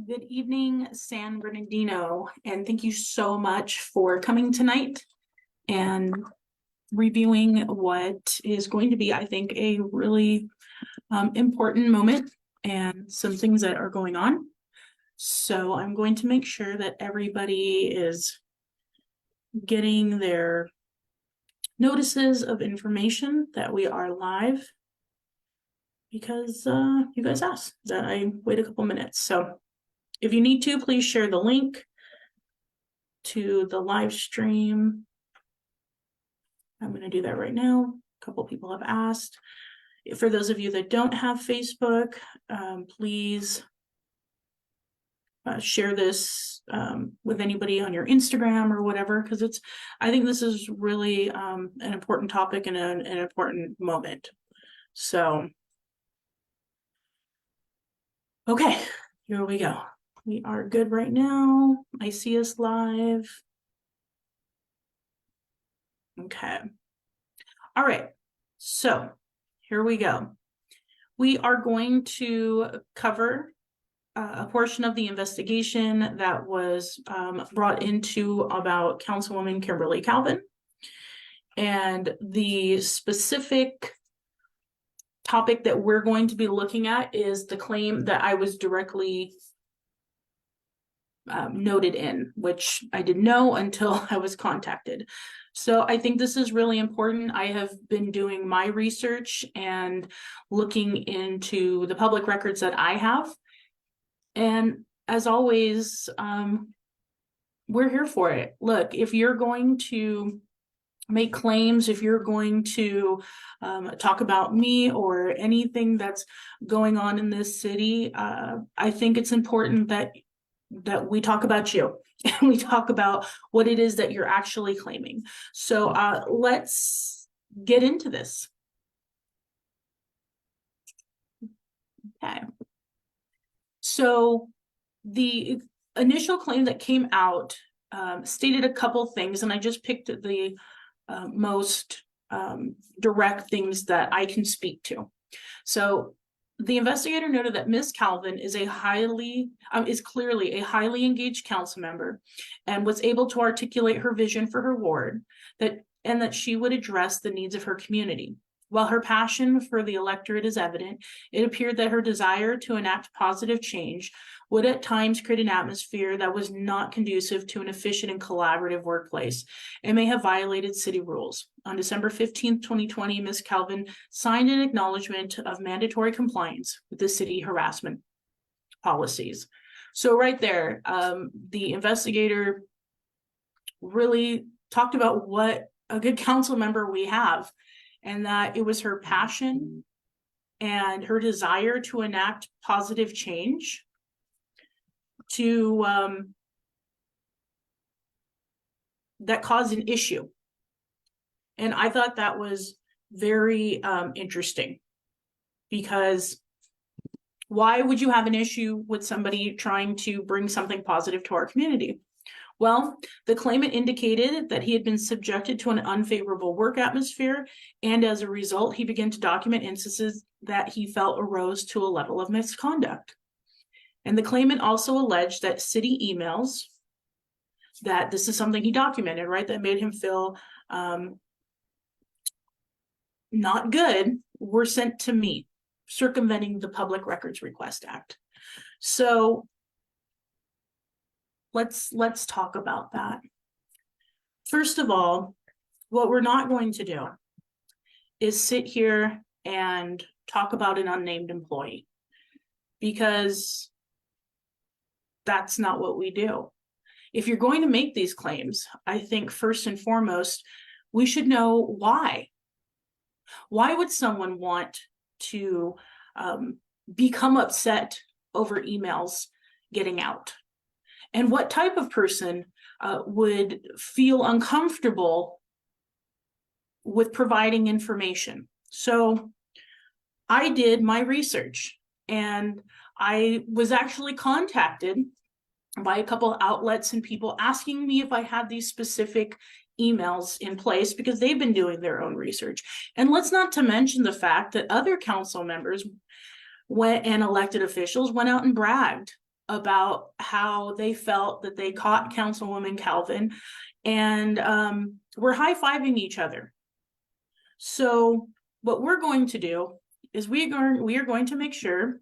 Good evening, San Bernardino, and thank you so much for coming tonight and reviewing what is going to be, I think, a really important moment and some things that are going on. So I'm going to make sure that everybody is getting their notices of information that we are live because you guys asked that I wait a couple minutes. So if you need to, please share the link to the live stream. I'm going to do that right now. A couple people have asked. For those of you that don't have Facebook, please share this with anybody on your Instagram or whatever, because I think this is really an important topic and an important moment. So, okay, here we go. We are good right now. I see us live. Okay. All right. So here we go. We are going to cover a portion of the investigation that was brought into about Councilwoman Kimberly Calvin. And the specific topic that we're going to be looking at is the claim that I was directly noted in, which I didn't know until I was contacted. So I think this is really important. I have been doing my research and looking into the public records that I have. And as always, we're here for it. Look, if you're going to make claims, if you're going to talk about me or anything that's going on in this city, I think it's important that we talk about you and we talk about what it is that you're actually claiming. So let's get into this. Okay. So the initial claim that came out stated a couple things, and I just picked the most direct things that I can speak to. So the investigator noted that Ms. Calvin is clearly a highly engaged council member and was able to articulate her vision for her ward and that she would address the needs of her community. While her passion for the electorate is evident, it appeared that her desire to enact positive change would at times create an atmosphere that was not conducive to an efficient and collaborative workplace and may have violated city rules. On December 15th, 2020, Ms. Calvin signed an acknowledgement of mandatory compliance with the city harassment policies. So right there, the investigator really talked about what a good council member we have, and that it was her passion and her desire to enact positive change that caused an issue. And I thought that was very interesting, because why would you have an issue with somebody trying to bring something positive to our community? Well, the claimant indicated that he had been subjected to an unfavorable work atmosphere, and as a result, he began to document instances that he felt arose to a level of misconduct. And the claimant also alleged that city emails, that this is something he documented, right, that made him feel not good, were sent to me, circumventing the Public Records Request Act. So let's talk about that. First of all, what we're not going to do is sit here and talk about an unnamed employee, because that's not what we do. If you're going to make these claims, I think first and foremost, we should know why. Why would someone want to become upset over emails getting out? And what type of person would feel uncomfortable with providing information? So I did my research, and I was actually contacted by a couple of outlets and people asking me if I had these specific emails in place, because they've been doing their own research. And let's not to mention the fact that other council members and elected officials went out and bragged about how they felt that they caught Councilwoman Calvin, and we're high-fiving each other. So what we're going to do is we are going to make sure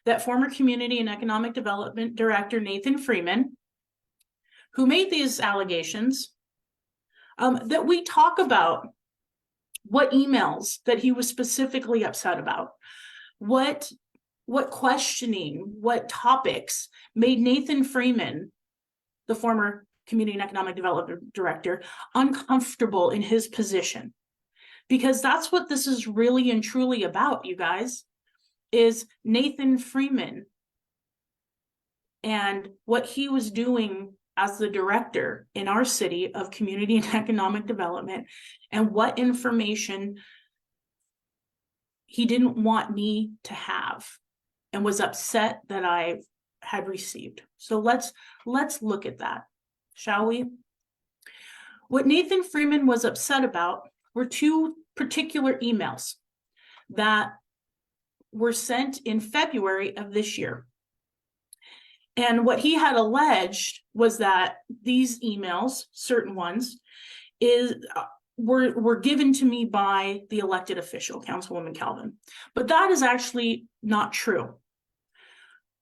that former Community and Economic Development Director Nathan Freeman, who made these allegations, that we talk about what emails that he was specifically upset about, what questioning, what topics made Nathan Freeman, the former Community and Economic Development Director, uncomfortable in his position. Because that's what this is really and truly about, you guys, is Nathan Freeman and what he was doing as the director in our city of Community and Economic Development, and what information he didn't want me to have and was upset that I had received. So let's look at that, shall we? What Nathan Freeman was upset about were two particular emails that were sent in February of this year. And what he had alleged was that these emails, certain ones, were given to me by the elected official, Councilwoman Calvin. But that is actually not true.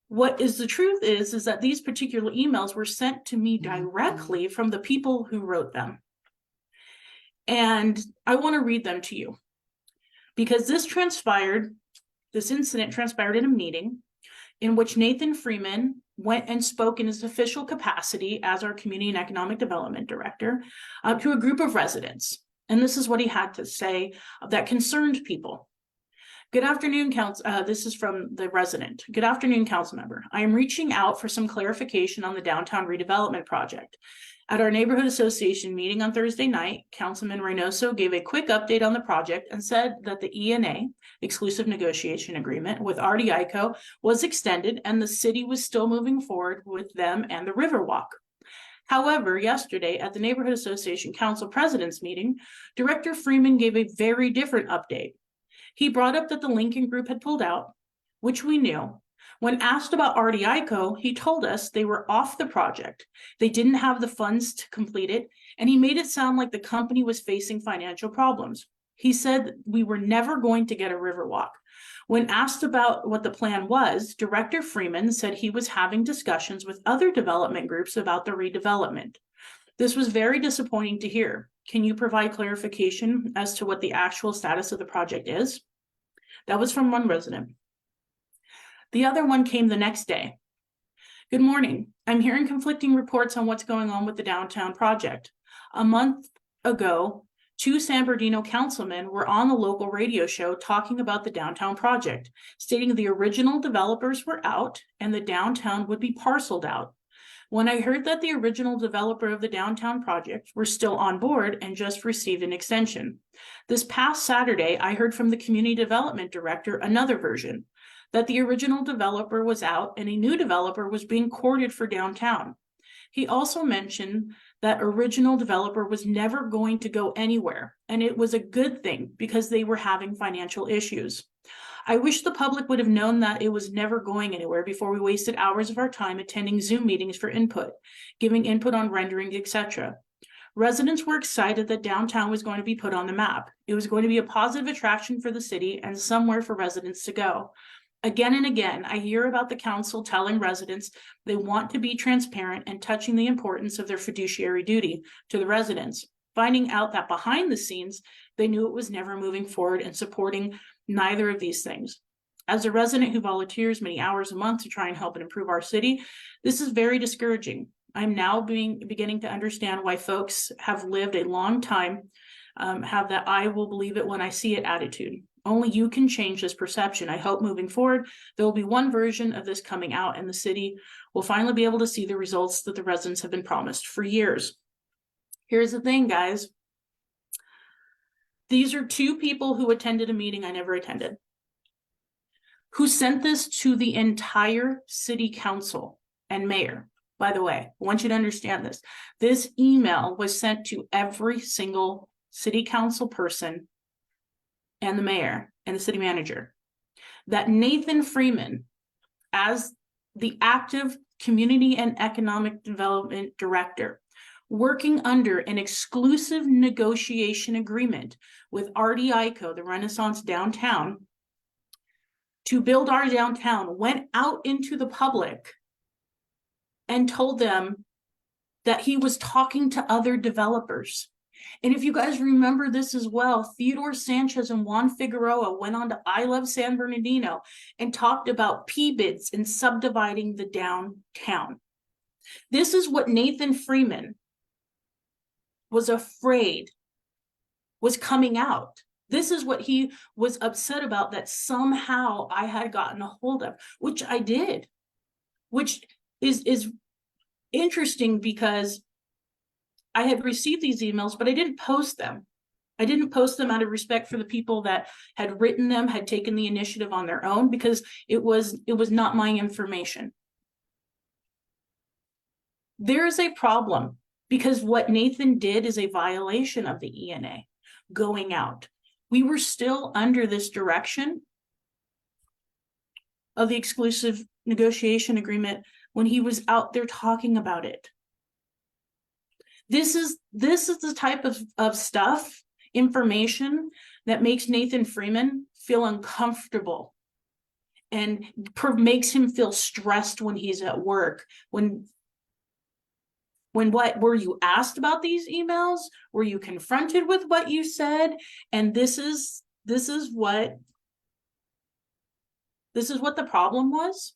What is the truth is that these particular emails were sent to me directly from the people who wrote them. And I want to read them to you, because this incident transpired in a meeting in which Nathan Freeman went and spoke in his official capacity as our Community and Economic Development Director to a group of residents. And this is what he had to say that concerned people. Good afternoon, Council. This is from the resident. Good afternoon, Council member. I am reaching out for some clarification on the downtown redevelopment project. At our neighborhood association meeting on Thursday night, Councilman Reynoso gave a quick update on the project and said that the ENA, exclusive negotiation agreement with RDICO, was extended and the city was still moving forward with them and the Riverwalk. However, yesterday at the Neighborhood Association Council President's meeting, Director Freeman gave a very different update. He brought up that the Lincoln Group had pulled out, which we knew. When asked about RDICO, he told us they were off the project. They didn't have the funds to complete it, and he made it sound like the company was facing financial problems. He said we were never going to get a Riverwalk. When asked about what the plan was, Director Freeman said he was having discussions with other development groups about the redevelopment. This was very disappointing to hear. Can you provide clarification as to what the actual status of the project is? That was from one resident. The other one came the next day. Good morning. I'm hearing conflicting reports on what's going on with the downtown project. A month ago, 2 San Bernardino councilmen were on the local radio show talking about the downtown project, stating the original developers were out and the downtown would be parceled out. When I heard that the original developer of the downtown project were still on board and just received an extension. This past Saturday, I heard from the community development director another version, that the original developer was out and a new developer was being courted for downtown. He also mentioned that original developer was never going to go anywhere, and it was a good thing because they were having financial issues. I wish the public would have known that it was never going anywhere before we wasted hours of our time attending Zoom meetings for input, giving input on rendering, etc. Residents were excited that downtown was going to be put on the map. It was going to be a positive attraction for the city and somewhere for residents to go. Again and again, I hear about the council telling residents they want to be transparent and touching the importance of their fiduciary duty to the residents, finding out that behind the scenes, they knew it was never moving forward and supporting neither of these things. As a resident who volunteers many hours a month to try and help and improve our city, this is very discouraging. I'm now beginning to understand why folks have lived a long time, have that I will believe it when I see it attitude. Only you can change this perception. I hope moving forward, there will be one version of this coming out and the city will finally be able to see the results that the residents have been promised for years. Here's the thing, guys. These are 2 people who attended a meeting I never attended, who sent this to the entire city council and mayor. By the way, I want you to understand this. This email was sent to every single city council person and the mayor and the city manager, that Nathan Freeman, as the active community and economic development director, working under an exclusive negotiation agreement with RDICO, the Renaissance Downtown, to build our downtown, went out into the public and told them that he was talking to other developers. And if you guys remember this as well, Theodore Sanchez and Juan Figueroa went on to I Love San Bernardino and talked about P-bids and subdividing the downtown. This is what Nathan Freeman was afraid was coming out. This is what he was upset about, that somehow I had gotten a hold of, which I did, which is interesting because I had received these emails, but I didn't post them. I didn't post them out of respect for the people that had written them, had taken the initiative on their own, because it was not my information. There is a problem because what Nathan did is a violation of the ENA going out. We were still under this direction of the exclusive negotiation agreement when he was out there talking about it. This is the type of stuff, information, that makes Nathan Freeman feel uncomfortable and makes him feel stressed when he's at work. When what were you asked about these emails? Were you confronted with what you said? And this is what the problem was.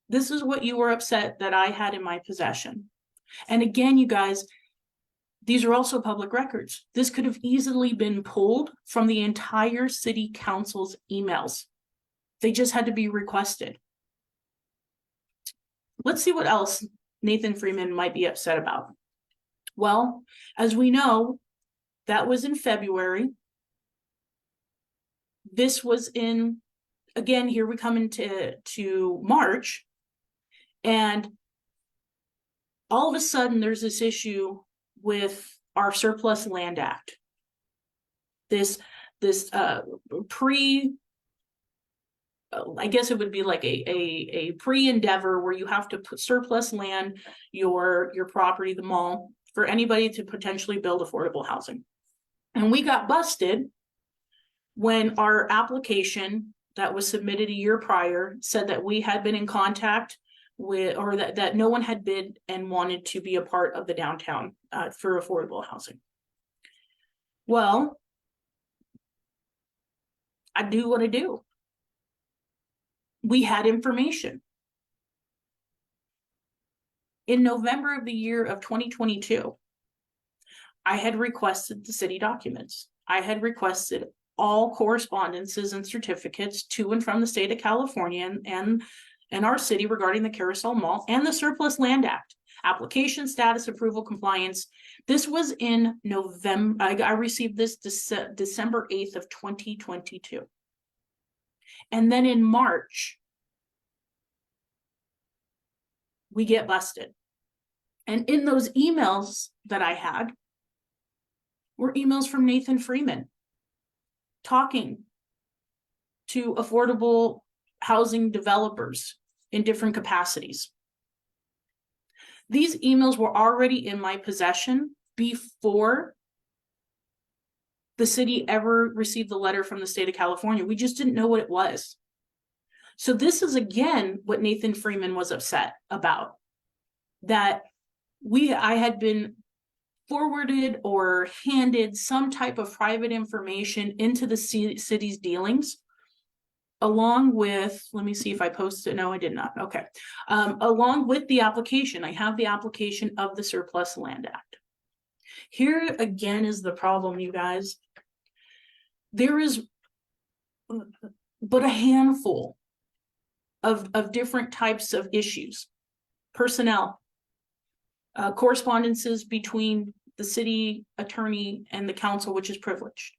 This is what you were upset that I had in my possession. And again, you guys, these are also public records. This could have easily been pulled from the entire city council's emails. They just had to be requested. Let's see what else Nathan Freeman might be upset about. Well, as we know, that was in February. This was in, again, here we come into March, and all of a sudden there's this issue with our Surplus Land Act. This I guess it would be like a pre-endeavor where you have to surplus land your property, the mall, for anybody to potentially build affordable housing. And we got busted when our application that was submitted a year prior said that we had been in contact with, or that no one had bid and wanted to be a part of the downtown for affordable housing. Well, I do what I do. We had information. In November of the year of 2022, I had requested the city documents. I had requested all correspondences and certificates to and from the state of California and our city regarding the Carousel Mall and the Surplus Land Act. Application status, approval, compliance. This was in November. I received this December 8th of 2022. And then in March, we get busted. And in those emails that I had were emails from Nathan Freeman talking to affordable housing developers in different capacities. These emails were already in my possession before the city ever received the letter from the state of California. We just didn't know what it was. So this is again what Nathan Freeman was upset about, that I had been forwarded or handed some type of private information into the city's dealings, along with, let me see if I posted, no, I did not, okay. Along with the application, I have the application of the Surplus Land Act. Here again is the problem, you guys. There is but a handful of different types of issues. Personnel, correspondences between the city attorney and the council, which is privileged.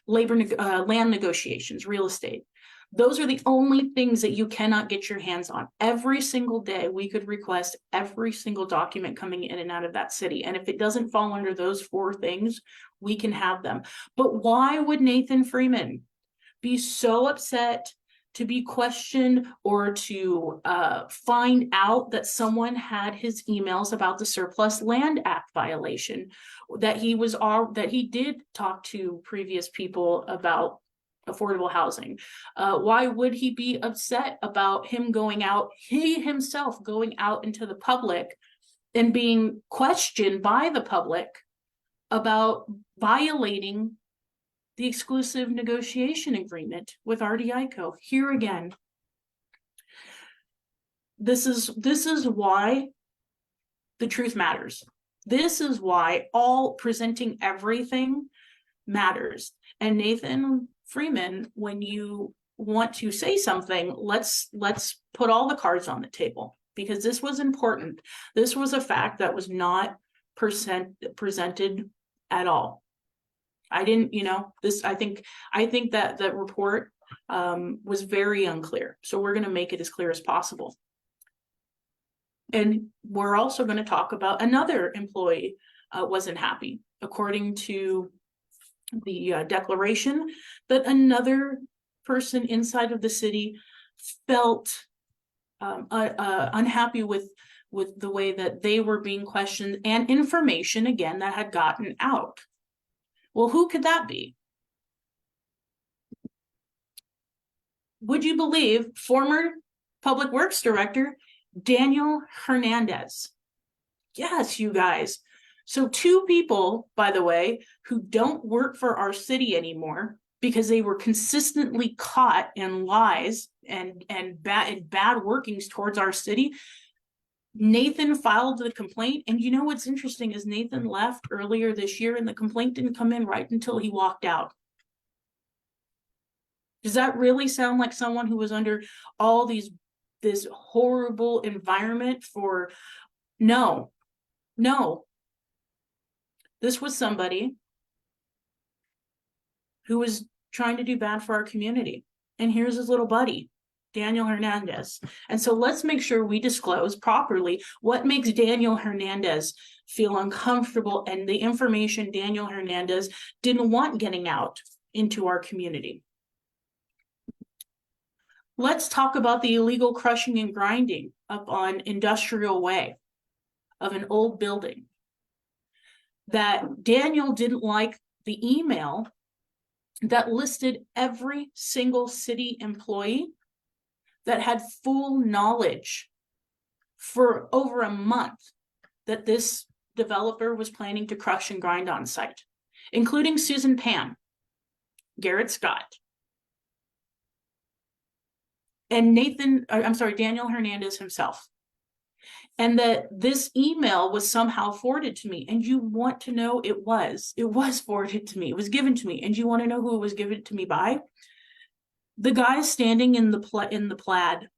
Land negotiations, real estate. Those are the only things that you cannot get your hands on. Every single day, we could request every single document coming in and out of that city. And if it doesn't fall under those 4 things, we can have them. But why would Nathan Freeman be so upset to be questioned or to find out that someone had his emails about the Surplus Land Act violation, that he did talk to previous people about affordable housing. Why would he be upset about he himself going out into the public and being questioned by the public about violating the exclusive negotiation agreement with RDICO? Here again, this is why the truth matters. This is why all presenting everything matters. And Nathan Freeman, when you want to say something, let's put all the cards on the table, because this was important. This was a fact that was not presented at all. I didn't, I think that the report was very unclear. So we're going to make it as clear as possible. And we're also going to talk about another employee wasn't happy. According to the declaration, that another person inside of the city felt unhappy with the way that they were being questioned, and information again that had gotten out. Well, who could that be? Would you believe former Public Works Director Daniel Hernandez? Yes, you guys. So two people, by the way, who don't work for our city anymore because they were consistently caught in lies and bad workings towards our city. Nathan filed the complaint, and you know what's interesting is Nathan left earlier this year and the complaint didn't come in right until he walked out. Does that really sound like someone who was under all this horrible environment for? No. This was somebody who was trying to do bad for our community. And here's his little buddy, Daniel Hernandez. And so let's make sure we disclose properly what makes Daniel Hernandez feel uncomfortable and the information Daniel Hernandez didn't want getting out into our community. Let's talk about the illegal crushing and grinding up on Industrial Way of an old building. That Daniel didn't like the email that listed every single city employee that had full knowledge for over a month that this developer was planning to crush and grind on site, including Susan Pam, Garrett Scott, and Daniel Hernandez himself. And that this email was somehow forwarded to me. And you want to know it was forwarded to me. It was given to me. And you want to know who it was given to me by? The guy standing in the plaid.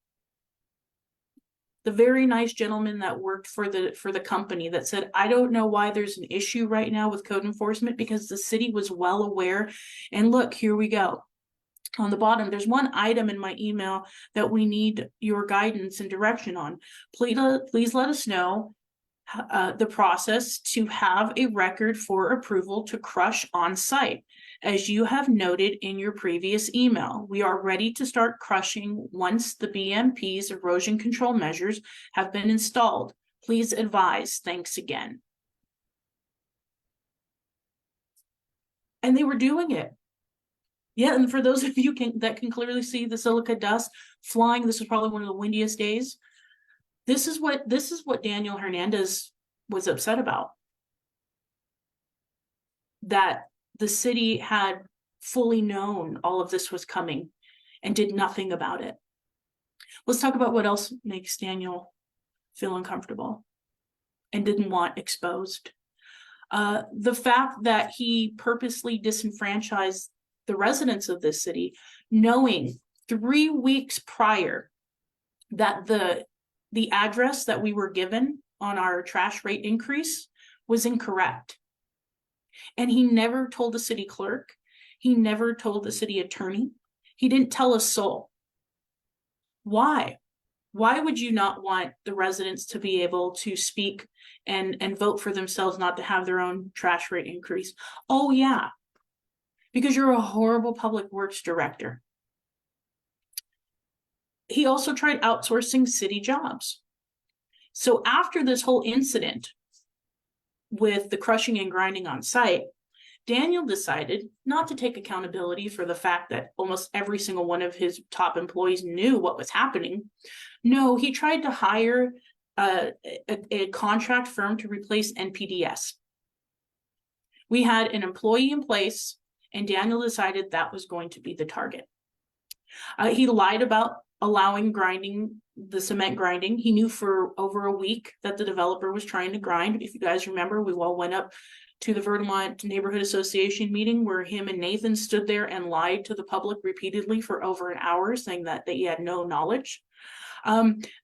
The very nice gentleman that worked for the company that said, I don't know why there's an issue right now with code enforcement, because the city was well aware. And look, here we go. On the bottom, there's one item in my email that we need your guidance and direction on. Please let us know the process to have a record for approval to crush on site. As you have noted in your previous email, we are ready to start crushing once the BMP's erosion control measures have been installed. Please advise. Thanks again. And they were doing it. Yeah, and for those of you that can clearly see the silica dust flying, this is probably one of the windiest days. This is what Daniel Hernandez was upset about. That the city had fully known all of this was coming and did nothing about it. Let's talk about what else makes Daniel feel uncomfortable and didn't want exposed. The fact that he purposely disenfranchised the residents of this city, knowing 3 weeks prior that the address that we were given on our trash rate increase was incorrect. And he never told the city clerk. He never told the city attorney. He didn't tell a soul. Why? Why would you not want the residents to be able to speak and vote for themselves, not to have their own trash rate increase? Oh yeah, because you're a horrible public works director. He also tried outsourcing city jobs. So after this whole incident with the crushing and grinding on site, Daniel decided not to take accountability for the fact that almost every single one of his top employees knew what was happening. No, he tried to hire a contract firm to replace NPDS. We had an employee in place, and Daniel decided that was going to be the target. He lied about allowing the cement grinding. He knew for over a week that the developer was trying to grind. If you guys remember, we all went up to the Vermont Neighborhood Association meeting where him and Nathan stood there and lied to the public repeatedly for over an hour, saying that they had no knowledge.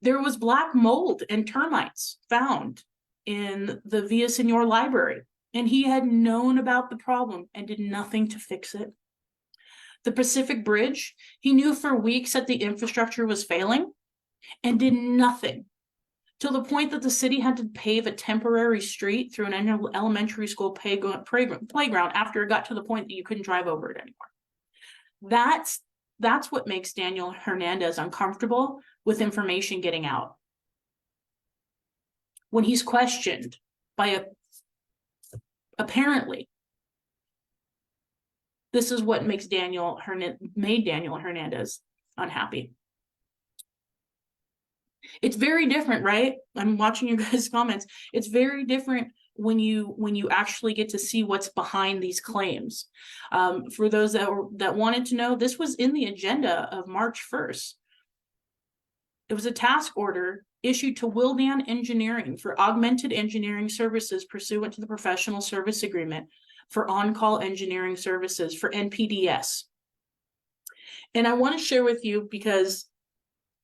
There was black mold and termites found in the Villaseñor library, and he had known about the problem and did nothing to fix it. The Pacific Bridge, he knew for weeks that the infrastructure was failing and did nothing, to the point that the city had to pave a temporary street through an elementary school playground after it got to the point that you couldn't drive over it anymore. That's what makes Daniel Hernandez uncomfortable with information getting out. When he's questioned by apparently, this is what made Daniel Hernandez unhappy. It's very different, right? I'm watching you guys' comments. It's very different when you actually get to see what's behind these claims. For those that wanted to know, this was in the agenda of March 1st. It was a task order issued to Willdan Engineering for augmented engineering services pursuant to the professional service agreement for on-call engineering services for NPDS. And I want to share with you, because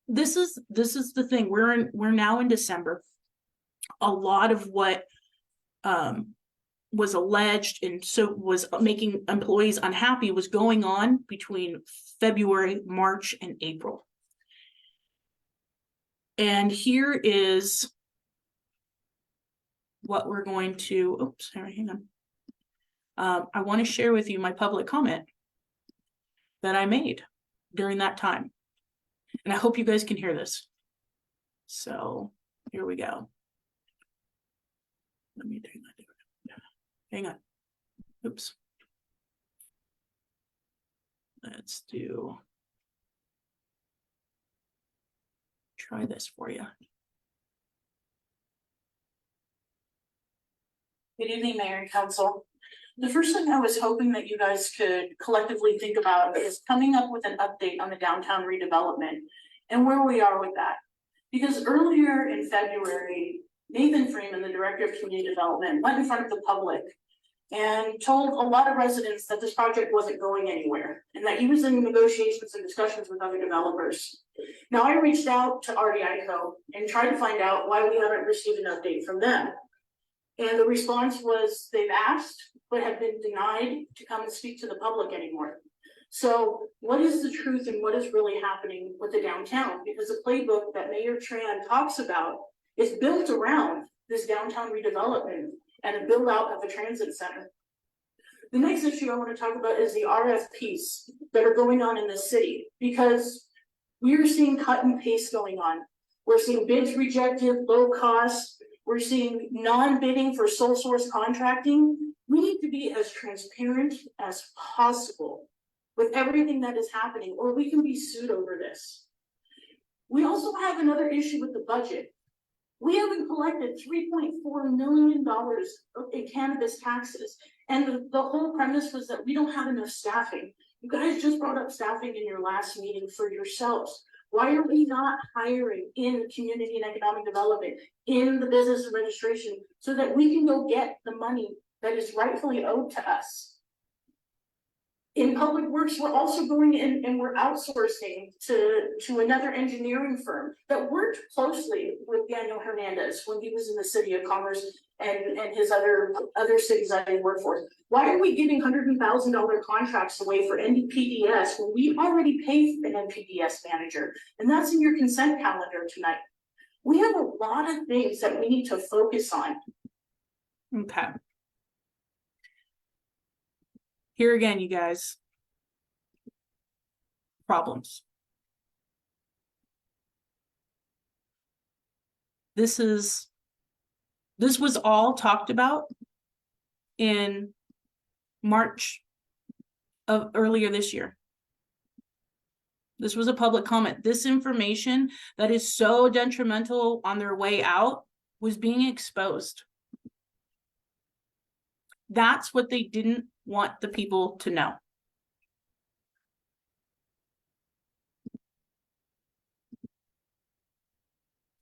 this is the thing. We're now in December. A lot of what was alleged and so was making employees unhappy was going on between February, March, and April. And here is what we're going to, oops, sorry, hang on. I want to share with you my public comment that I made during that time. And I hope you guys can hear this. So here we go. Let me turn that down. Hang on. Oops. Let's try this for you. Good evening, Mayor and Council. The first thing I was hoping that you guys could collectively think about is coming up with an update on the downtown redevelopment and where we are with that. Because earlier in February, Nathan Freeman, the Director of Community Development, went in front of the public and told a lot of residents that this project wasn't going anywhere and that he was in negotiations and discussions with other developers. Now, I reached out to RDICO and tried to find out why we haven't received an update from them. And the response was they've asked, but have been denied to come and speak to the public anymore. So what is the truth and what is really happening with the downtown? Because the playbook that Mayor Tran talks about is built around this downtown redevelopment and a build out of a transit center. The next issue I want to talk about is the RFPs that are going on in the city, because we are seeing cut and paste going on. We're seeing bids rejected, low cost. We're seeing non-bidding for sole source contracting. We need to be as transparent as possible with everything that is happening, or we can be sued over this. We also have another issue with the budget. We haven't collected $3.4 million in cannabis taxes. And the whole premise was that we don't have enough staffing. You guys just brought up staffing in your last meeting for yourselves. Why are we not hiring in community and economic development, in the business administration, so that we can go get the money that is rightfully owed to us? In public works, we're also going in and we're outsourcing to another engineering firm that worked closely with Daniel Hernandez when he was in the city of Commerce and his other cities that he worked for. Why are we giving $100,000 contracts away for NPDS when we already pay an NPDS manager? And that's in your consent calendar tonight. We have a lot of things that we need to focus on. Okay. Here again, you guys. Problems. This was all talked about in March of earlier this year. This was a public comment. This information that is so detrimental on their way out was being exposed. That's what they didn't want the people to know.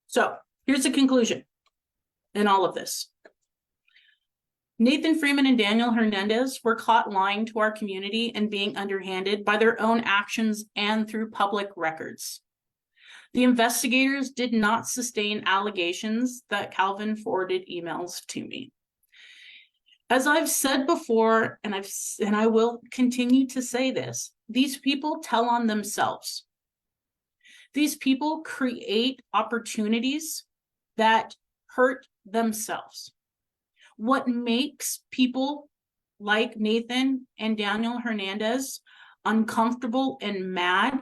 So here's the conclusion in all of this. Nathan Freeman and Daniel Hernandez were caught lying to our community and being underhanded by their own actions and through public records. The investigators did not sustain allegations that Calvin forwarded emails to me. As I've said before, and I will continue to say this, these people tell on themselves. These people create opportunities that hurt themselves. What makes people like Nathan and Daniel Hernandez uncomfortable and mad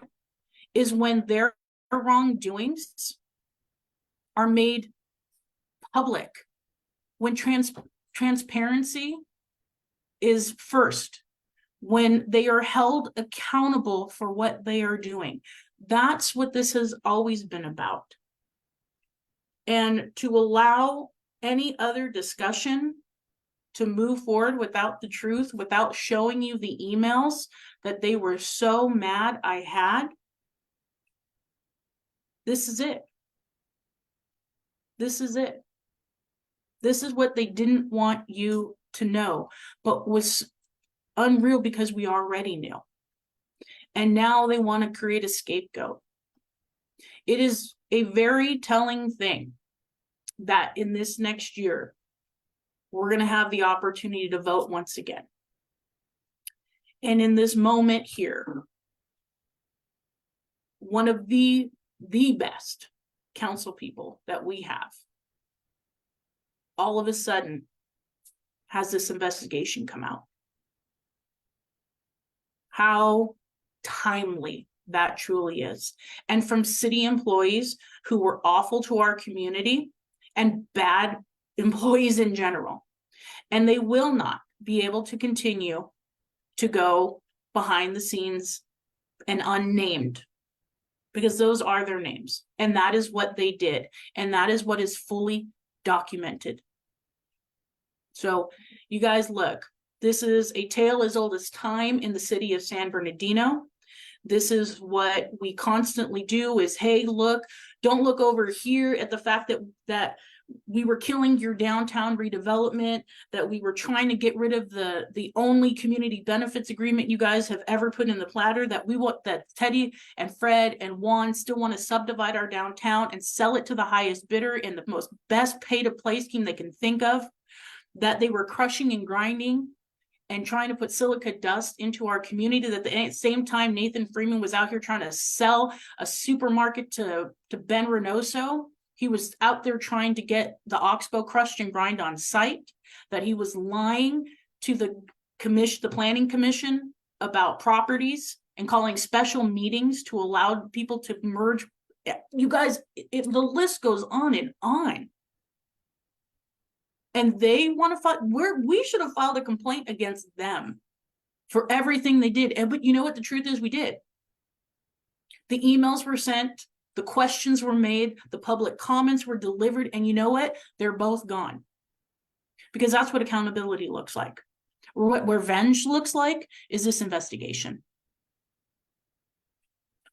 is when their wrongdoings are made public, when transparency is first, when they are held accountable for what they are doing. That's what this has always been about. And to allow any other discussion to move forward without the truth, without showing you the emails that they were so mad I had, this is it. This is it. This is what they didn't want you to know, but was unreal because we already knew. And now they want to create a scapegoat. It is a very telling thing that in this next year, we're going to have the opportunity to vote once again. And in this moment here, one of the best council people that we have, all of a sudden has this investigation come out. How timely that truly is. And from city employees who were awful to our community and bad employees in general. And they will not be able to continue to go behind the scenes and unnamed, because those are their names. And that is what they did. And that is what is fully documented. So you guys, look, this is a tale as old as time in the city of San Bernardino. This is what we constantly do is, hey, look, don't look over here at the fact that we were killing your downtown redevelopment, that we were trying to get rid of the only community benefits agreement you guys have ever put in the platter, that Teddy and Fred and Juan still want to subdivide our downtown and sell it to the highest bidder in the most best pay to play scheme they can think of, that they were crushing and grinding and trying to put silica dust into our community, that at the same time Nathan Freeman was out here trying to sell a supermarket to Ben Reynoso. He was out there trying to get the Oxbow crushed and grind on site, that he was lying to the planning commission about properties and calling special meetings to allow people to merge. You guys, the list goes on and on. And they want to fight. We should have filed a complaint against them for everything they did. But you know what the truth is? We did. The emails were sent, the questions were made, the public comments were delivered, and you know what? They're both gone. Because that's what accountability looks like. Or what revenge looks like is this investigation.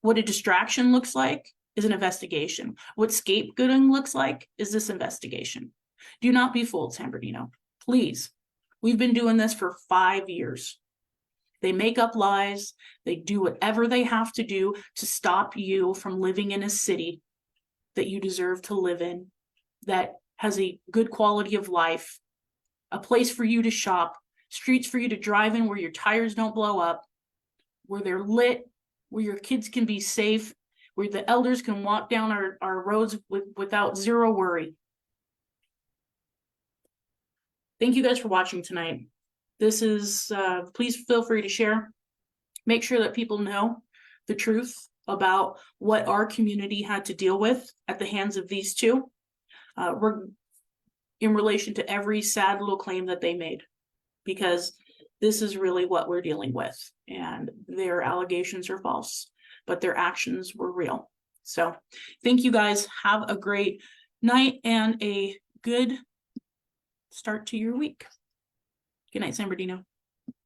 What a distraction looks like is an investigation. What scapegoating looks like is this investigation. Do not be fooled, San Bernardino. Please. We've been doing this for 5 years. They make up lies. They do whatever they have to do to stop you from living in a city that you deserve to live in, that has a good quality of life, a place for you to shop, streets for you to drive in where your tires don't blow up, where they're lit, where your kids can be safe, where the elders can walk down our roads without zero worry. Thank you guys for watching tonight. This is, please feel free to share. Make sure that people know the truth about what our community had to deal with at the hands of these two. in relation to every sad little claim that they made, because this is really what we're dealing with, and their allegations are false, but their actions were real. So thank you guys. Have a great night and a good start to your week. Good night, San Bernardino.